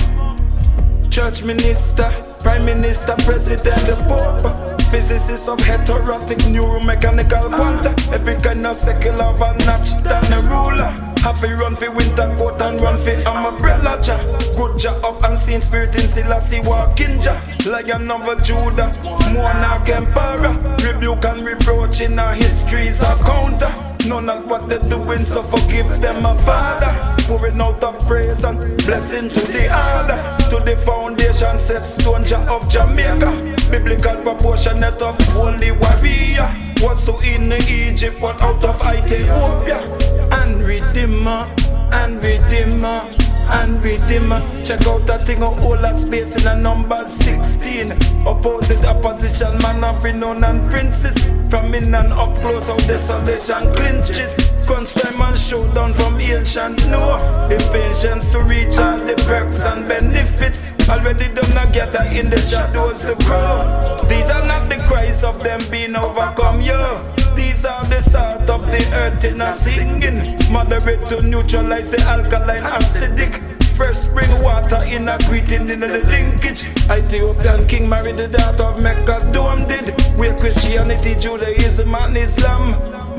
Church minister, prime minister, president, the pope, physicists of heterotic neuromechanical quanta. Every kind of secular of a notch than a ruler. Have to run for winter coat and run for umbrella Jah. Good Jah of unseen spirit in Selassie walking Jah. Lion of a Judah, monarch emperor. Rebuke and reproach in our histories a counter. None of what they're doing, so forgive them, a father. Pouring out of praise and blessing to the order. To the foundation set stone Jah of Jamaica. Biblical proportionate of holy warrior. Was to in Egypt, but out of Ethiopia. And redeemer, and redeemer, and redeemer. Check out that thing of all that space in a number 16. Opposite opposition, man of renown and princes. From in and up close, how desolation clinches. Crunch time and showdown from ancient Noah. Impatience to reach all the perks and benefits. Already done not gather in the shadows the crowd. These are not the cries of them being overcome, yo. These are the salt of the earth in a singing. Moderate to neutralize the alkaline acidic. Fresh spring water in a greeting in the linkage. Ethiopian king married the daughter of Mecca Dome did. Where Christianity, Judaism and Islam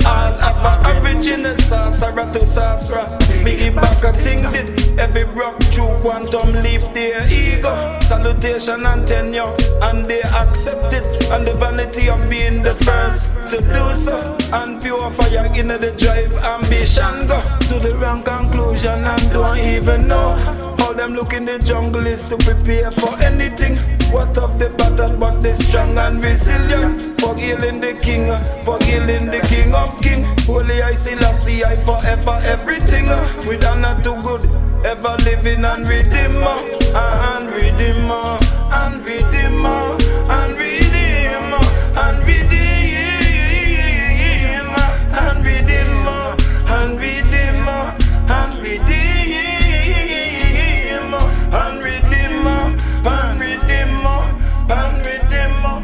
all have a original Sasara to Sasra. Biggie back a thing did. Every rock through quantum leap their ego. Salutation and tenure and they accept it. And the vanity of being the first to do so. And pure fire in the drive ambition go to the wrong conclusion and don't even know. All them look in the jungle is to prepare for anything. What of the battle but the strong and resilient. For healing the king, for healing the king of king. Holy I Selassie, I forever everything. We done not too good. ever living and redeemer, and redeemer, and redeemer, and redeemer, and redeemer, and redeemer, and redeemer, and redeemer, and redeemer, and redeemer, and redeemer.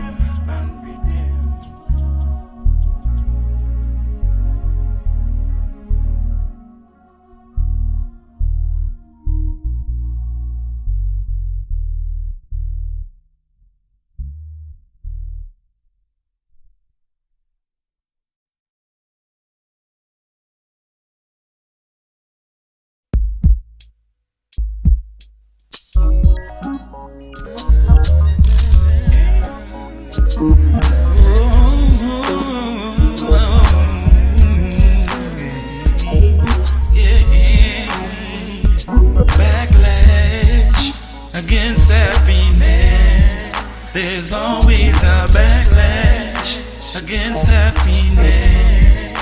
Backlash against happiness. There's always a backlash against happiness.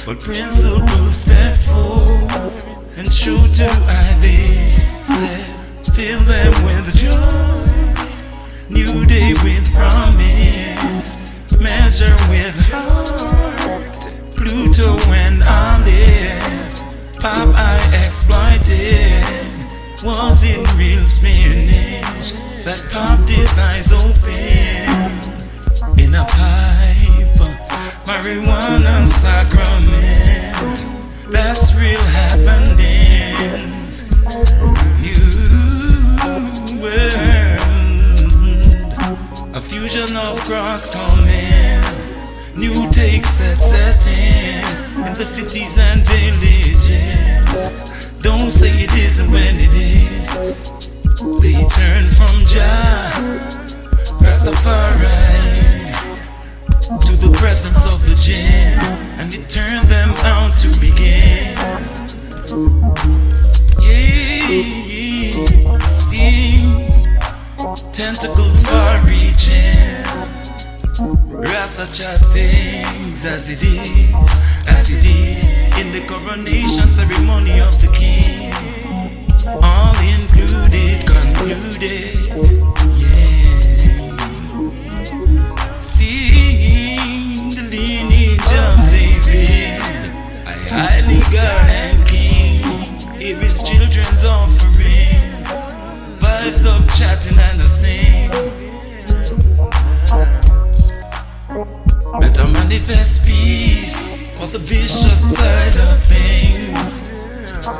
But principles step forth and true to ideas said, fill them with joy, new day with promise, measure with heart, Pluto and Olive, pop I exploited, was it real spinach that popped his eyes open in a pipe, marijuana sacrament, that's real happenings. New world, a fusion of cross coming, new takes settings in the cities and villages. Don't say it isn't when it is. They turn from Jah Rastafari to the presence of the jinn, and it turned them out to begin. Yeah, see, tentacles far reaching. Rasta chat things as it is in the coronation ceremony of the king. All included, concluded, yeah. Seeing the lineage of David, I highly God and King. Here is children's offerings, vibes of chatting and a sing. Better manifest peace for the vicious side of things.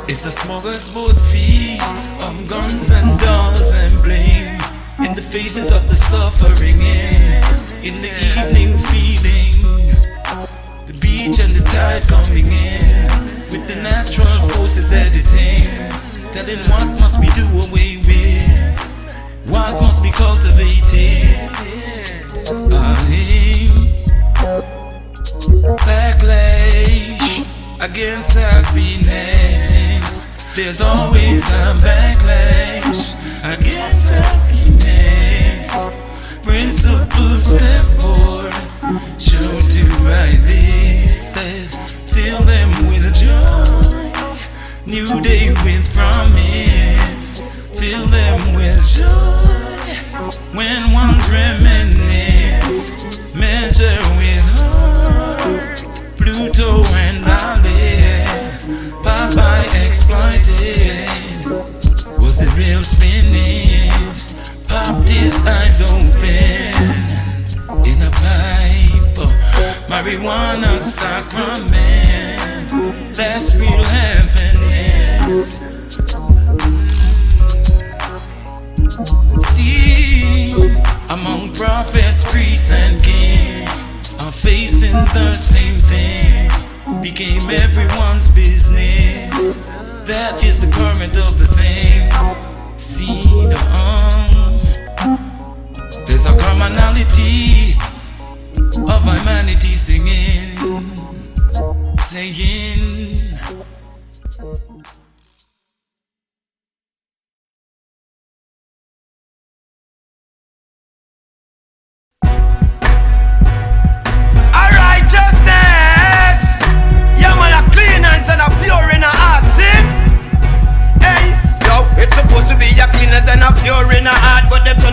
It's a smorgasbord feast of guns and dolls and bling, in the faces of the suffering, in the evening feeling, the beach and the tide coming in, with the natural forces editing, telling what must we do away with, what must be cultivated. Backlash against happiness. There's always a backlash against happiness. Principles step forth, show to right this, said, fill them with joy, new day with promise, fill them with joy, when one's reminisce, measure with heart, Pluto and Olive, Popeye exploited, was it real spinach, popped his eyes open, in a pipe, marijuana sacrament, that's real happiness. See, among prophets, priests and kings are facing the same thing, became everyone's business. That is the current of the thing. See, there's a commonality of humanity singing, saying, and a pure in a heart, see? Hey,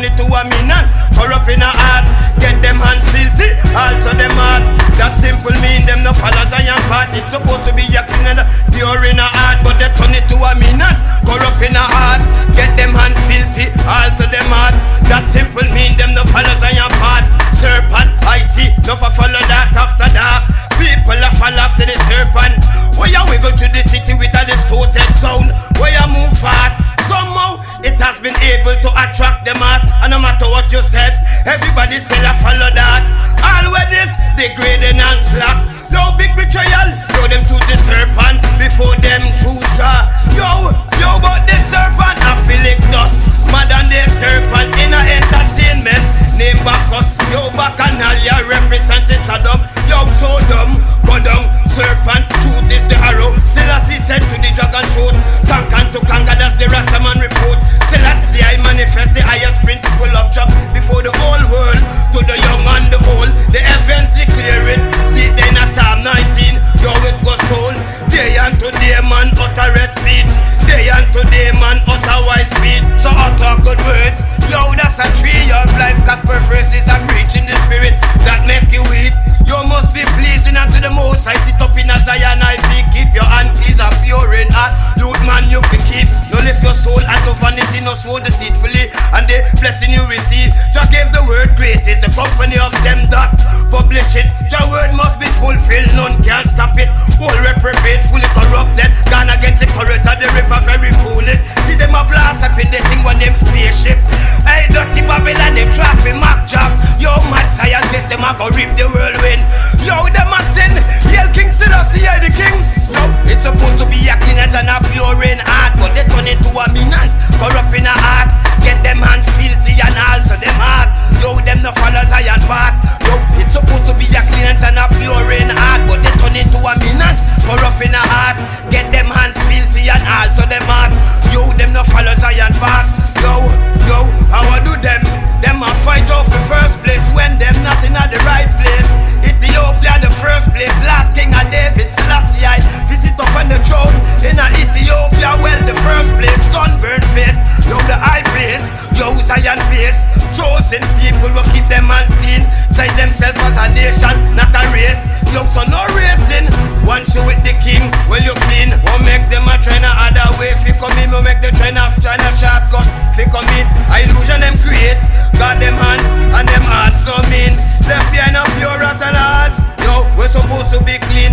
turn it to a meaning. Corrupt in a heart, get them hands filthy, also them heart. That simple mean them no follow Zion path. It's supposed to be a clean and pure in a heart, but they turn it to a meaning. Corrupt in a heart, get them hands filthy, also them heart. That simple mean them no follow Zion path. Serpent, I see, no for follow that after that. People a fall after the serpent. Where you wiggle to the city with a distorted sound. Where you move fast, somehow it has been able to attract the mass. And no matter what you said, everybody still a follow that. Always degrading and slap. No big betrayal, throw them to the serpent before them choose her. Yo, but the serpent I feel it dust. Mad than the serpent in a entertainment. Name Bacchus, yo Bacchanalia representing Sodom. Yo so dumb, go down, serpent, truth is the arrow. Selassie said to the dragon throat, Kankan to Kanga, that's the Rastaman report. Selassie I manifest the highest principle of job before the whole world. To the young and the old, the heavens declare it. See then a Psalm 19, yo it was told. Day and today man utter red speech. Day and today man utter wise speech. So utter good words, yo that's a tree of life. Cause perverses are preaching the spirit that make you weak. You must be pleasing unto the most. I sit up in a Zion, I be keep your hand is a pure in heart. Loot man you fi keep. You lift your soul out of vanity, no soul deceitfully. And the blessing you receive, Jah gave the word great is the company of them that publish it. Jah word must be fulfilled, none can stop it. All reprobate, fully corrupted, gone against the current of the river, very foolish. See them a blast up in the thing when them spaceship. Hey, dirty Babylon, them traffic mark job. Yo, mad scientists, them a go rip the whirlwind. Yo, them a sin. Hail King Selassie, the king. Yo, it's supposed to be a clean and a pure in heart, but they turn it to a meanings. Corrupt in a heart, get them hands filthy and also them heart. Yo, them no follow Zion path. Yo, it's supposed to be a clean and a pure in heart, but they turn it to a meanings. Corrupt in a heart, get them hands filthy and also them heart. Yo, them no follow Zion path. Yo, how I do them? Them a fight off the first place when them not in the right place. Ethiopia the first place, last king of David, Selassie I visit up on the throne. In a Ethiopia, well the first place, sunburned face. Yo, the high place, yo, Zion place. Chosen people will keep them hands clean. Say themselves as a nation, not a race. Yo, so no racing. One show with the king, well you clean. Won't make them a try no other way. If you come in, we'll make them try no shortcut. If you come in, illusion them create. Got them hands and them hearts so mean. Left behind a pure rotten hearts. Yo, we're supposed to be clean.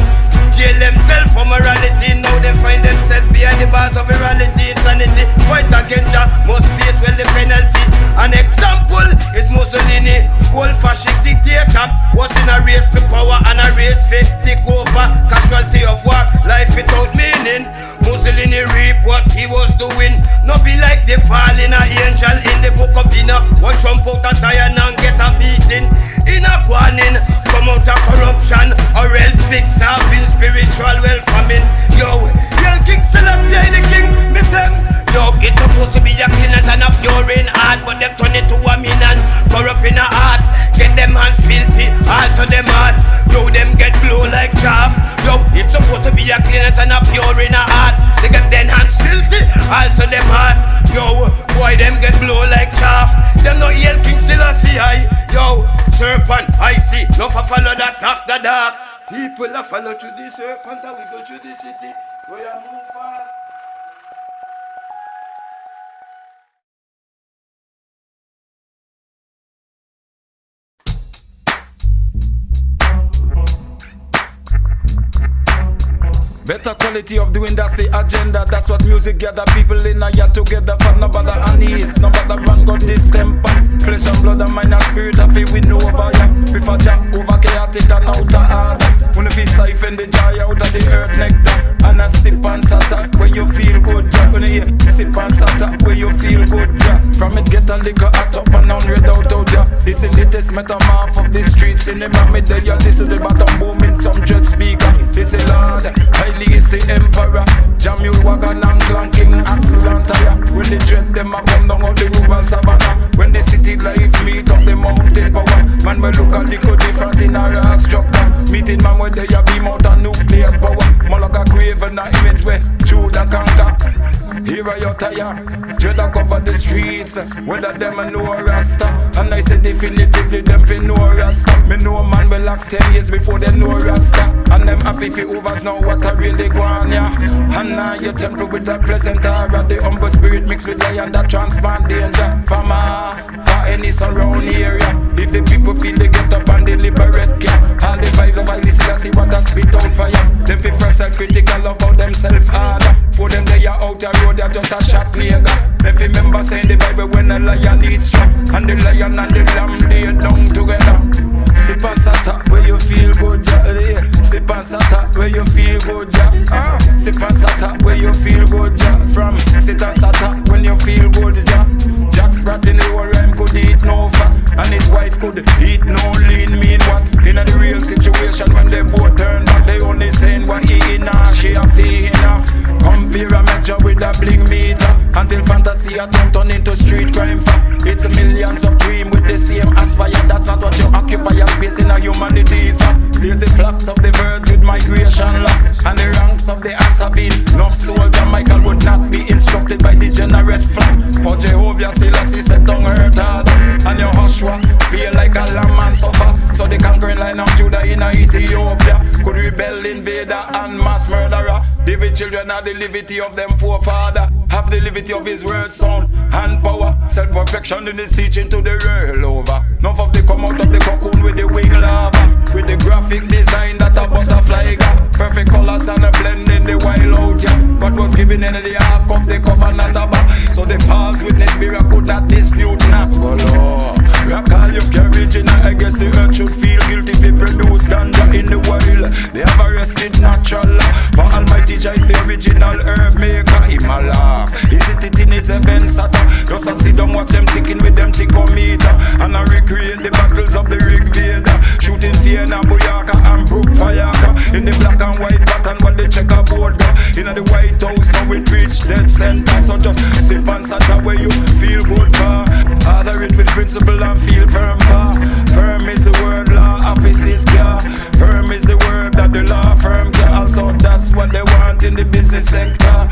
Jail themselves for morality. Now they find themselves behind the bars of morality, insanity. Fight against ya, must face well the penalty. An example is Mussolini, old fascist dictator. Was in a race for power and a race for take over. Casualty of war, life without meaning. Mussolini reap what he was doing. No be like the falling a angel in the book of Enoch. One jump out of Zion and get a beating. In a warning, come out of corruption, or else fix up in spiritual well famine. Yo, King Selassie the king, miss him. Yo, it's supposed to be a cleaners and a pure in heart, but them turn it to a meanings. Corrupt in a heart, get them hands filthy, also them heart. Yo, them get blow like chaff. Yo, it's supposed to be a cleaners and a pure in a heart. They get them hands filthy, also them heart. Yo, boy, them get blow like chaff. Them no Hail King Selassie I. Yo, serpent, I see, no for follow that after dark. People a follow through the serpent and we go through the city. We are move fast. Better quality of doing, that's the agenda. That's what music gather people in a yard together. For no bother and ease, no bother run got distemper. Flesh and blood and mind and spirit of it we know over ya. Prefer jack over chaotic than outer hard. Wanna be siphon the joy out of the earth nectar. And a sip and satta where you feel good ja. When you hear sip and satta where you feel good ja. From it get a liquor hot up and 100 out ja. It's the latest metamorph of the streets. In the mammy there you listen to the bottom booming some jet speaker. It's the Lord, is the emperor. Jam mule wagon and clanking axle and tire. When they dread them a come down on the rural savannah. When the city life meet up the mountain power. Man we look a little different in our structure. Meeting man where they a beam out a nuclear power. More like a grave and a image where Judah conquer. Here I your tire. Dread a cover the streets. Whether them a know Rasta. And I say definitively them fi know Rasta. Me know a man will last 10 years before they know Rasta. And them happy fi overs know what I really want, yeah. And now you temple with the pleasant aura. The humble spirit mixed with lion that transplant danger. For any surround area. If the people feel they get up and they liberate care. All the vibes of I listen see what I spit out fire. Them fi first self-critical about themself harder. For them they are out the road, they're just a chat nigga. Them fi remember saying the Bible when a lion needs strength. And the lion and the lamb lay down together. Sip and sata where you feel good, ja. Sip and sata where you feel good, ja. Sip and sata where you feel good, ja. From sit and sata when you feel good, ja. Jack Sprat in the whole rhyme could eat no fat, and his wife could eat no lean meat. What in a real situation when they both turn back, they only saying what he in her, she a fee in her. Compare a measure with a bling meter until fantasy a turn into street crime. It's millions of dreams with the same aspire. That's not what you occupy a space in a humanity. There's the flocks of the birds with migration law, and the ranks of the answer being enough soldier. Michael would not be instructed by the generate flag. For Jehovah Selassie set on earth hard, and your Joshua feel like a lamb and suffer. So the conquering line of Judah in Ethiopia could rebel, invader and mass murderer. David children are the liberty of them forefather. Have the liberty of his word, sound and power. Self-perfection in his teaching to the world over. Enough of the come out of the cocoon with the wing lava, with the graphic design that a butterfly got. Perfect colors and a blend in the wild out, yeah. God was given in the ark of the covenant above. So the false witness mirror could not dispute now. Oh Lord, rock all you original. I guess the earth should feel guilty if it produce ganja in the wild. They have arrested natural. For Almighty Jah is the original herb maker. Himala, is it in its event sata? Just a sit down watch them ticking with them ticometer, and I recreate the battles of the Rig Vader. Shooting fear in Buyaka and Brook Fayaka. In the black and white pattern what the checkerboard got. In the White House now it reach dead center. So just sip and sata where you feel good for. Order it with principle and feel firm for. Firm is the word law offices care. Firm is the word that the law firm care. Also that's what they want in the business sector.